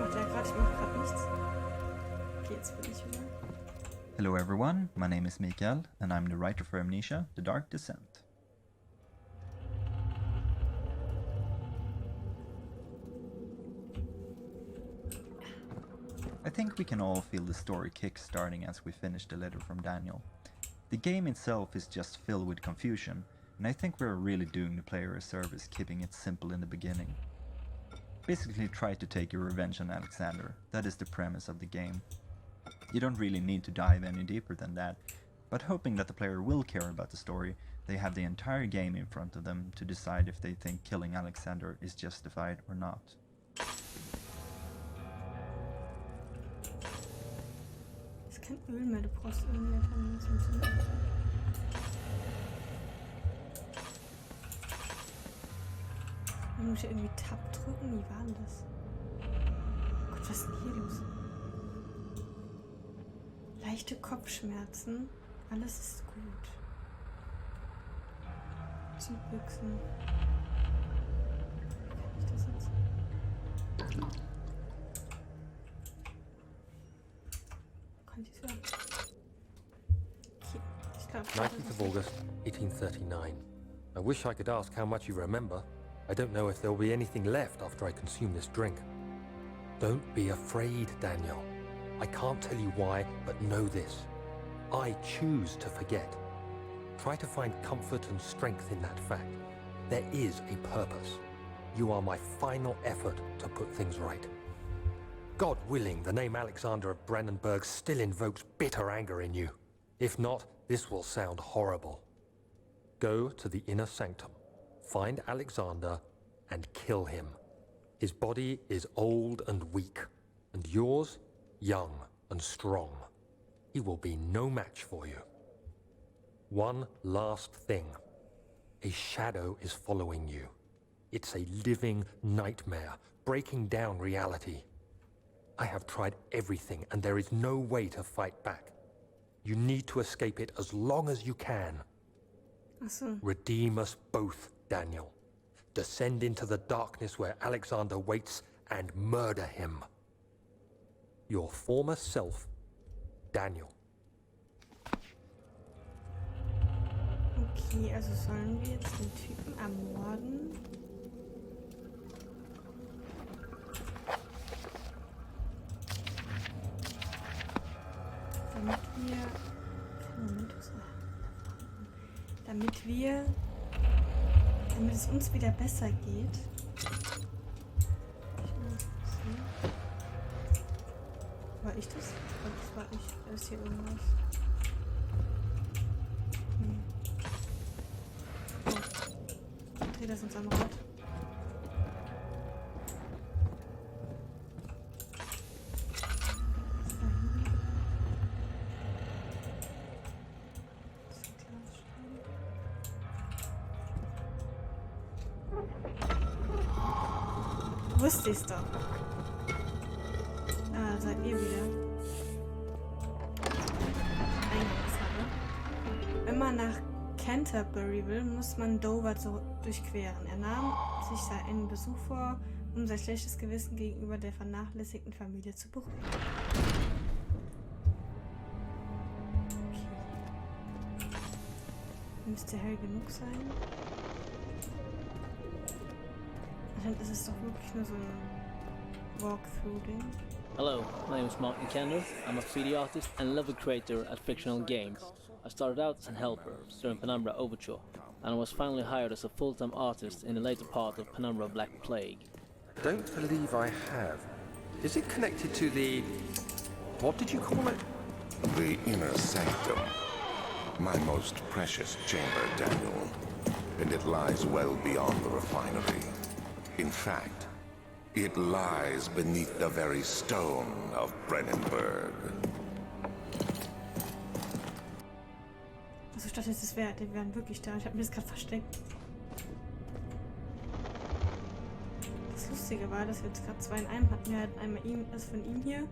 macht er gerade? Ich mache gerade nichts. Okay, jetzt bin ich wieder. Hello everyone, my name is Mikael, and I'm the writer for Amnesia, The Dark Descent. I think we can all feel the story kick-starting as we finish the letter from Daniel. The game itself is just filled with confusion, and I think we're really doing the player a service keeping it simple in the beginning. Basically try to take your revenge on Alexander, that is the premise of the game. You don't really need to dive any deeper than that, but hoping that the player will care about the story, they have the entire game in front of them to decide if they think killing Alexander is justified or not. Das ist kein Öl mehr, du brauchst irgendwie davon zum Zünden. Man muss ja irgendwie Tab drücken, wie war denn das? Gott, was ist denn hier los? Leichte Kopfschmerzen, alles ist gut. Zubüchsen. Wie kann ich das jetzt? Kann ich hören? Okay, ich glaube. 19th of August, 1839. I wish I could ask how much you remember. I don't know if there will be anything left after I consume this drink. Don't be afraid, Daniel. I can't tell you why, but know this. I choose to forget. Try to find comfort and strength in that fact. There is a purpose. You are my final effort to put things right. God willing, the name Alexander of Brennenburg still invokes bitter anger in you. If not, this will sound horrible. Go to the inner sanctum, find Alexander, and kill him. His body is old and weak, and yours, young and strong. He will be no match for you. One last thing. A shadow is following you. It's a living nightmare, breaking down reality. I have tried everything, and there is no way to fight back. You need to escape it as long as you can. Achso. Redeem us both, Daniel. Descend into the darkness where Alexander waits and murder him. Your former self, Daniel. Okay, also sollen wir jetzt den Typen ermorden? Damit es uns wieder besser geht. War ich das? Das war ich. Ist hier irgendwas? Oh. Dreh das uns am Rad. Wusste ich's doch. Ah, seid ihr wieder. Wenn man nach Canterbury will, muss man Dover durchqueren. Er nahm sich einen Besuch vor, um sein schlechtes Gewissen gegenüber der vernachlässigten Familie zu beruhigen. Okay. Müsste hell genug sein. Dann ist es doch wirklich nur so ein Walkthrough-Ding. Hello, my name is Mark Alexander. I'm a 3D artist and level creator at fictional games. I started out as a helper during Penumbra Overture, and I was finally hired as a full-time artist in the later part of Penumbra Black Plague. Don't believe I have. Is it connected to the... what did you call it? The inner sanctum. My most precious chamber, Daniel. And it lies well beyond the refinery. In fact, it lies beneath the very stone of Brennenburg. Also ich dachte jetzt, die wären wirklich da. Ich habe mir das gerade versteckt. Das Lustige war, dass wir jetzt gerade zwei in einem hatten. Wir hatten einmal das von ihm hier.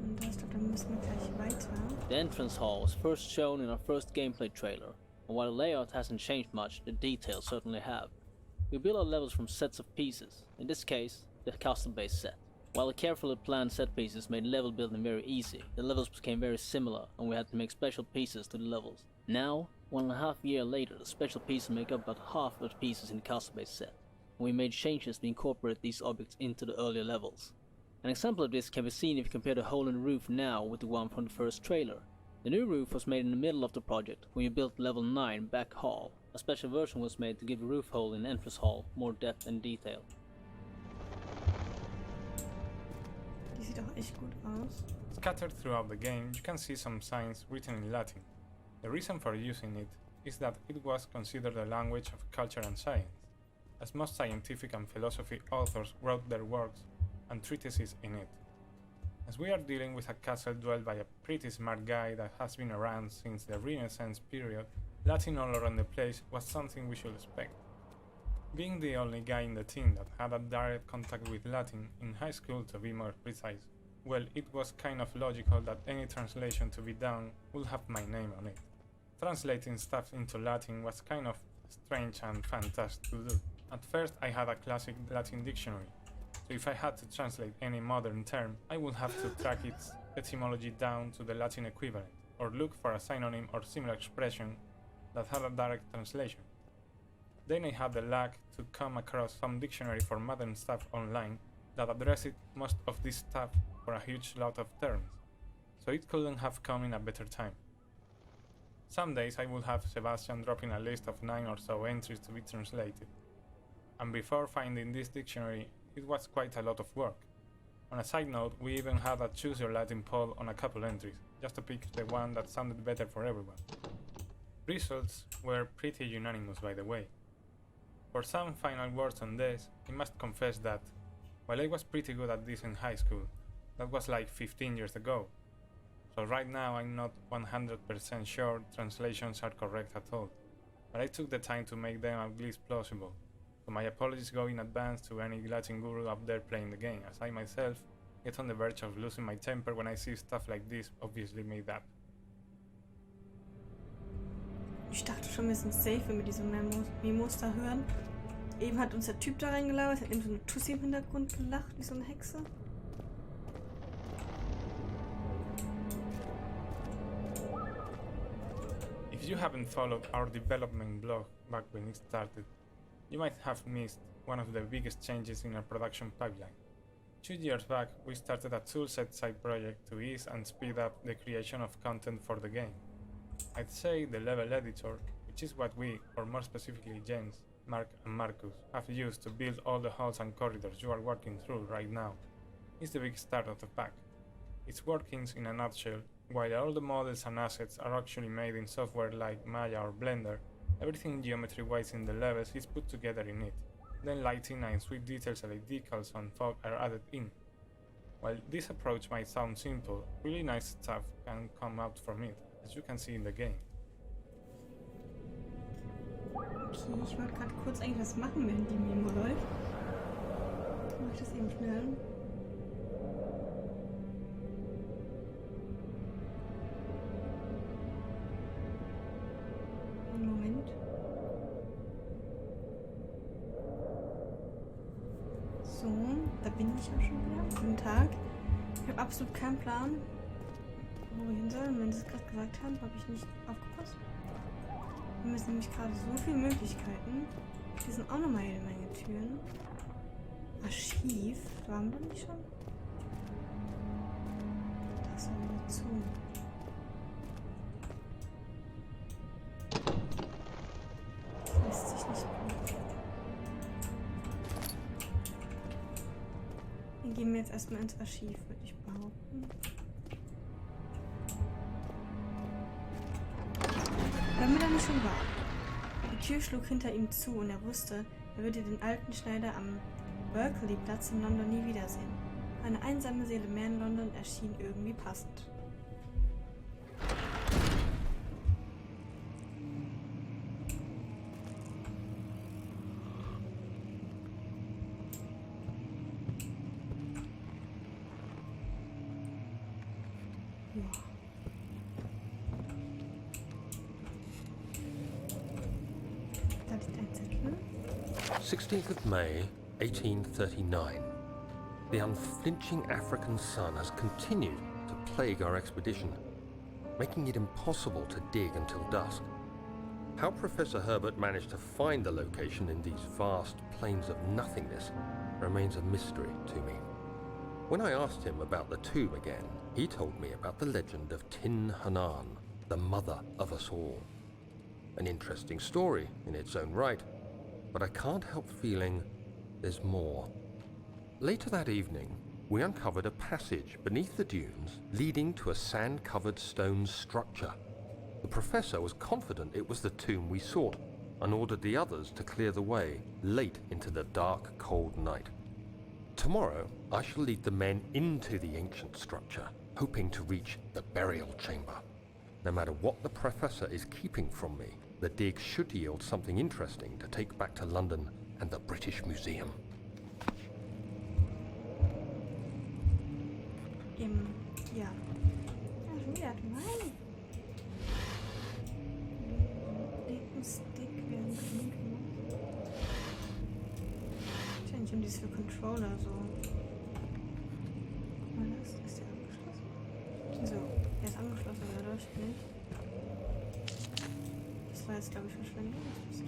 Und ich glaube, dann müssen wir gleich weiter. The entrance hall was first shown in our first gameplay trailer, and while the layout hasn't changed much, the details certainly have. We build our levels from sets of pieces, in this case, the custom-based set. While the carefully planned set pieces made level building very easy, the levels became very similar and we had to make special pieces to the levels. Now, 1.5 years later, the special pieces make up about half of the pieces in the custom-based set, and we made changes to incorporate these objects into the earlier levels. An example of this can be seen if you compare the hole in the roof now with the one from the first trailer. The new roof was made in the middle of the project, when you built level 9 back hall. A special version was made to give the roof hole in the entrance hall more depth and detail. Die sieht auch echt gut aus. Scattered throughout the game, you can see some signs written in Latin. The reason for using it is that it was considered a language of culture and science, as most scientific and philosophy authors wrote their works and treatises in it. As we are dealing with a castle dwelled by a pretty smart guy that has been around since the Renaissance period, Latin all around the place was something we should expect. Being the only guy in the team that had a direct contact with Latin in high school, to be more precise, well, it was kind of logical that any translation to be done would have my name on it. Translating stuff into Latin was kind of strange and fantastic to do. At first I had a classic Latin dictionary, so if I had to translate any modern term, I would have to track its etymology down to the Latin equivalent, or look for a synonym or similar expression that had a direct translation. Then I had the luck to come across some dictionary for modern stuff online that addressed most of this stuff for a huge lot of terms, so it couldn't have come in a better time. Some days I would have Sebastian dropping a list of 9 or so entries to be translated, and before finding this dictionary it was quite a lot of work. On a side note, we even had a choose your Latin poll on a couple entries, just to pick the one that sounded better for everyone. Results were pretty unanimous, by the way. For some final words on this, I must confess that, while I was pretty good at this in high school, that was like 15 years ago, so right now I'm not 100% sure translations are correct at all, but I took the time to make them at least plausible, so my apologies go in advance to any Latin guru up there playing the game, as I myself get on the verge of losing my temper when I see stuff like this obviously made up. Ich dachte schon, wir sind safe, wenn wir diese Memos da hören. Eben hat uns der Typ da reingelabert, hat eben so eine Tussi im Hintergrund gelacht, wie so eine Hexe. If you haven't followed our development blog back when it started, you might have missed one of the biggest changes in our production pipeline. 2 years back, we started a toolset side project to ease and speed up the creation of content for the game. I'd say the level editor, which is what we, or more specifically Jens, Mark and Marcus, have used to build all the halls and corridors you are working through right now, is the big start of the pack. Its workings in a nutshell, while all the models and assets are actually made in software like Maya or Blender, everything geometry-wise in the levels is put together in it. Then lighting and sweet details like decals and fog are added in. While this approach might sound simple, really nice stuff can come out from it, as you can see in the game. Okay, ich wollte gerade kurz eigentlich was machen, während die Memo läuft. Dann mach ich das eben schnell. Einen Moment. So, da bin ich auch schon wieder. Guten Tag. Ich habe absolut keinen Plan, wo wir hin sollen. Wenn sie es gerade gesagt haben, habe ich nicht aufgepasst. Wir müssen nämlich gerade so viele Möglichkeiten. Hier sind auch nochmal jede Menge Türen. Archiv, waren wir nicht schon? Da ist noch wieder zu. Das lässt sich nicht gut. Dann gehen wir jetzt erstmal ins Archiv, würde ich behaupten. Wenn wir da nicht schon waren. Die Tür schlug hinter ihm zu und er wusste, er würde den alten Schneider am Berkeley-Platz in London nie wiedersehen. Eine einsame Seele mehr in London erschien irgendwie passend. Ja. 16th of May, 1839. The unflinching African sun has continued to plague our expedition, making it impossible to dig until dusk. How Professor Herbert managed to find the location in these vast plains of nothingness remains a mystery to me. When I asked him about the tomb again, he told me about the legend of Tin Hanan, the mother of us all. An interesting story in its own right, but I can't help feeling there's more. Later that evening, we uncovered a passage beneath the dunes leading to a sand-covered stone structure. The professor was confident it was the tomb we sought and ordered the others to clear the way late into the dark, cold night. Tomorrow, I shall lead the men into the ancient structure, hoping to reach the burial chamber. No matter what the professor is keeping from me, the dig should yield something interesting to take back to London and the British Museum. Ja. Schon wieder. Nein. Stick werden können. Wahrscheinlich haben die es für Controller so. Guck mal, ist der angeschlossen? So, der ist angeschlossen, aber der läuft nicht. Das war jetzt, glaube ich, Verschwendung. Was bist du?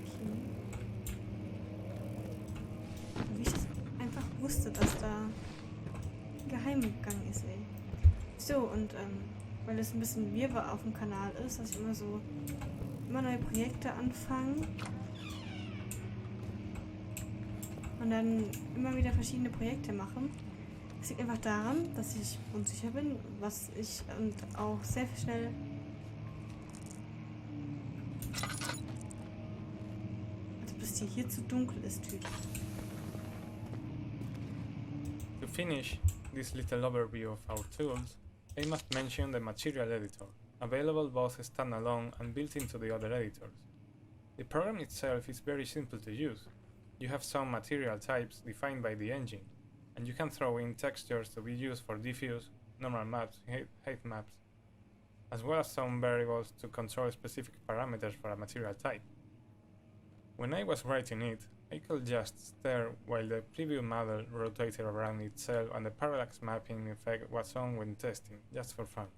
Okay. Wie ich das einfach wusste, dass da ein Geheimgang ist, ey. So, und weil es ein bisschen Wirrwarr auf dem Kanal ist, dass ich immer neue Projekte anfange und dann immer wieder verschiedene Projekte mache. Das liegt einfach daran, dass ich unsicher bin, was ich und auch sehr schnell als ob es hier zu dunkel ist, Typ. To finish this little overview of our tools, I must mention the Material Editor, available both standalone and built into the other editors. The program itself is very simple to use. You have some material types defined by the engine, and you can throw in textures to be used for diffuse, normal maps, height maps, as well as some variables to control specific parameters for a material type. When I was writing it, I could just stare while the preview model rotated around itself and the parallax mapping effect was on when testing, just for fun.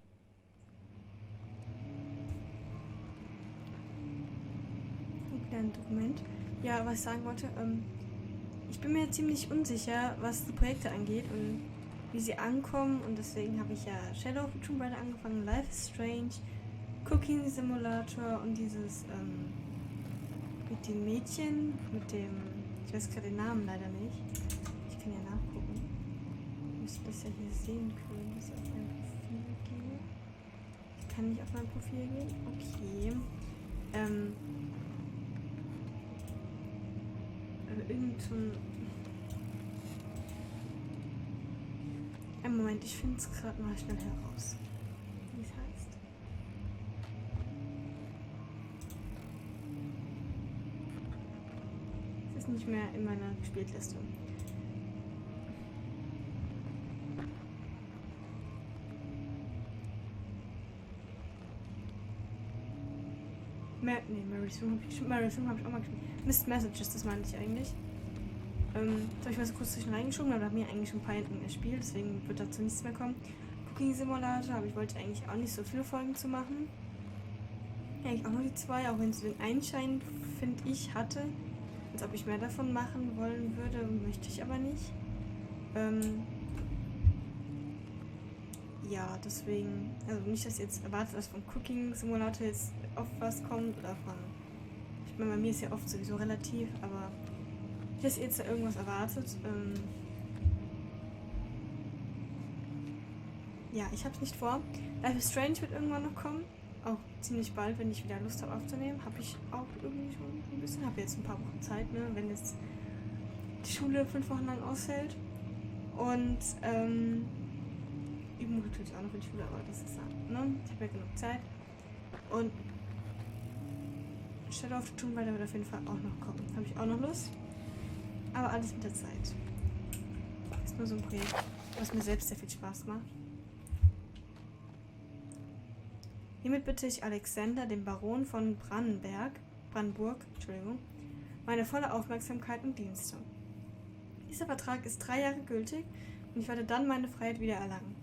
Ein kleines Dokument. Ja, was ich sagen wollte, ich bin mir ziemlich unsicher, was die Projekte angeht und wie sie ankommen, und deswegen habe ich ja Shadow of the Tomb Raider angefangen, Life is Strange, Cooking Simulator und dieses mit dem Mädchen, mit dem, ich weiß gerade den Namen leider nicht. Ich kann ja nachgucken. Ich müsste das ja hier sehen können, dass ich auf mein Profil gehe. Ich kann nicht auf mein Profil gehen? Okay. Irgend so ein Moment, ich finde es gerade mal schnell heraus, wie es heißt. Es ist nicht mehr in meiner Spielliste. Mary Sue habe ich auch mal gespielt. Missed Messages, das meinte ich eigentlich. Das habe ich mal so kurz zwischen reingeschoben, aber da haben wir eigentlich schon ein paar Enden gespielt, deswegen wird dazu nichts mehr kommen. Cooking Simulator, aber ich wollte eigentlich auch nicht so viele Folgen zu machen. Eigentlich auch nur die 2, auch wenn es den Einschein, finde ich, hatte. Als ob ich mehr davon machen wollen würde, möchte ich aber nicht. Ja, deswegen, also nicht, dass ihr jetzt erwartet, dass von Cooking Simulator jetzt oft was kommt oder von, ich meine, bei mir ist ja oft sowieso relativ, aber nicht, dass ihr jetzt da irgendwas erwartet. Ja, ich hab's nicht vor. Life is Strange wird irgendwann noch kommen, auch ziemlich bald, wenn ich wieder Lust habe aufzunehmen. Habe ich auch irgendwie schon ein bisschen, habe jetzt ein paar Wochen Zeit, ne, wenn jetzt die Schule 5 Wochen lang ausfällt. Und üben natürlich auch noch für die Schule, aber das ist dann, ne? Ich habe ja genug Zeit. Und Shadow of the Tomb Raider wird auf jeden Fall auch noch kommen. Habe ich auch noch Lust. Aber alles mit der Zeit. Ist nur so ein Projekt, was mir selbst sehr viel Spaß macht. Hiermit bitte ich Alexander, den Baron von Brennenburg, meine volle Aufmerksamkeit und Dienste. Dieser Vertrag ist 3 Jahre gültig und ich werde dann meine Freiheit wieder erlangen.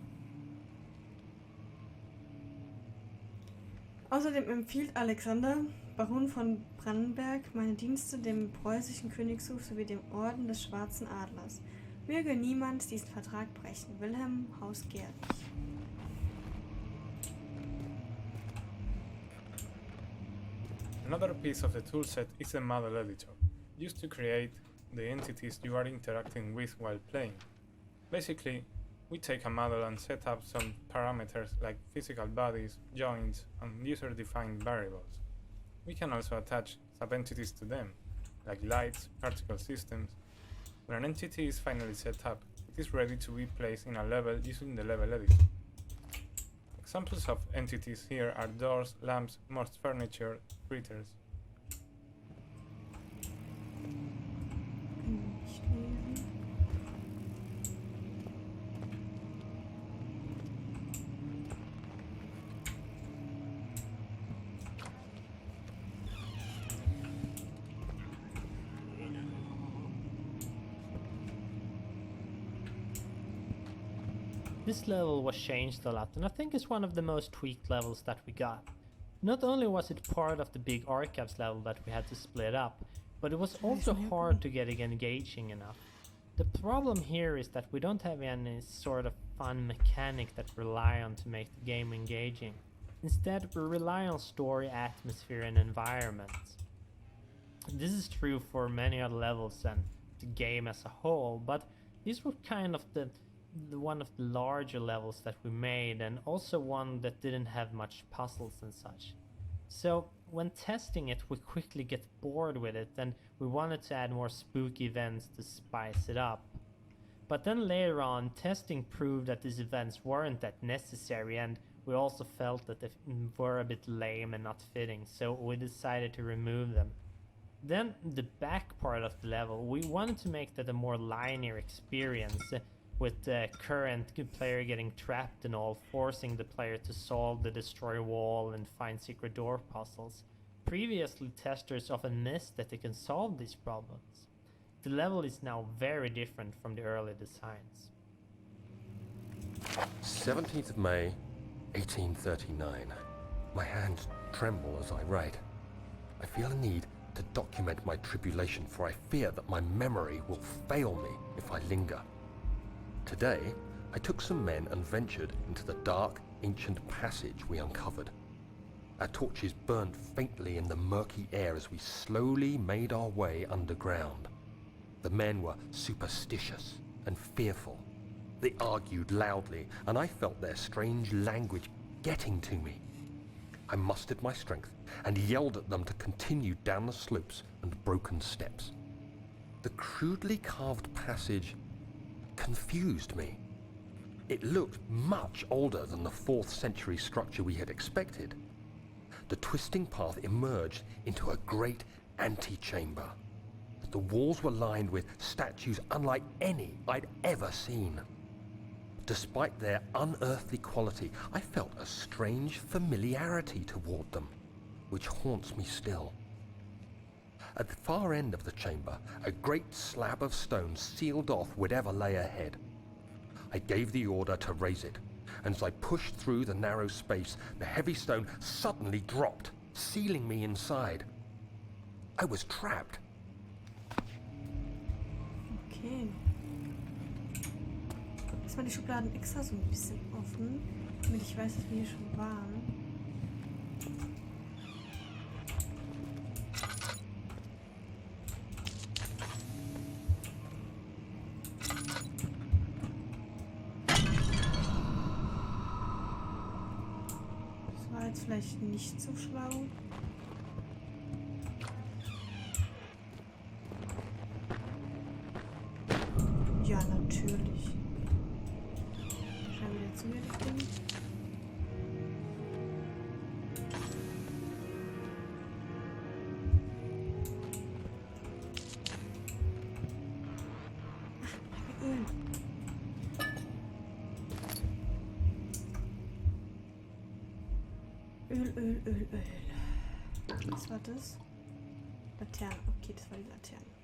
Außerdem empfiehlt Alexander, Baron von Brennenburg, meine Dienste dem preußischen Königshof sowie dem Orden des Schwarzen Adlers. Möge niemand diesen Vertrag brechen. Wilhelm Hausgärtlich. Another piece of the toolset is the model editor, used to create the entities you are interacting with while playing. Basically, we take a model and set up some parameters like physical bodies, joints, and user-defined variables. We can also attach sub-entities to them, like lights, particle systems. When an entity is finally set up, it is ready to be placed in a level using the level editor. Examples of entities here are doors, lamps, most furniture, critters. Nicht lesen. This level was changed a lot, and I think it's one of the most tweaked levels that we got. Not only was it part of the big archives level that we had to split up, but it was also hard to get it engaging enough. The problem here is that we don't have any sort of fun mechanic that we rely on to make the game engaging. Instead, we rely on story, atmosphere, and environment. This is true for many other levels and the game as a whole, but these were kind of the one of the larger levels that we made, and also one that didn't have much puzzles and such. So when testing it, we quickly get bored with it, and we wanted to add more spooky events to spice it up. But then later on, testing proved that these events weren't that necessary, and we also felt that they were a bit lame and not fitting, so we decided to remove them. Then the back part of the level, we wanted to make that a more linear experience, with the current player getting trapped and all, forcing the player to solve the destroy wall and find secret door puzzles. Previously, testers often missed that they can solve these problems. The level is now very different from the early designs. 17th of May, 1839. My hands tremble as I write. I feel a need to document my tribulation, for I fear that my memory will fail me if I linger. Today, I took some men and ventured into the dark, ancient passage we uncovered. Our torches burned faintly in the murky air as we slowly made our way underground. The men were superstitious and fearful. They argued loudly, and I felt their strange language getting to me. I mustered my strength and yelled at them to continue down the slopes and broken steps. The crudely carved passage confused me. It looked much older than the 4th century structure we had expected. The twisting path emerged into a great antechamber. The walls were lined with statues unlike any I'd ever seen. Despite their unearthly quality, I felt a strange familiarity toward them, which haunts me still. At the far end of the chamber, a great slab of stone sealed off whatever lay ahead. I gave the order to raise it, and as I pushed through the narrow space, the heavy stone suddenly dropped, sealing me inside. I was trapped. Okay. Jetzt mal die Schubladen extra so ein bisschen offen, damit ich weiß, dass wir hier schon waren. Jetzt vielleicht nicht so schlau. Ja, natürlich. Schau wieder zu mir, das Ding. Ach, Öl. Öl. Was war das? Laterne. Okay, das war die Laterne.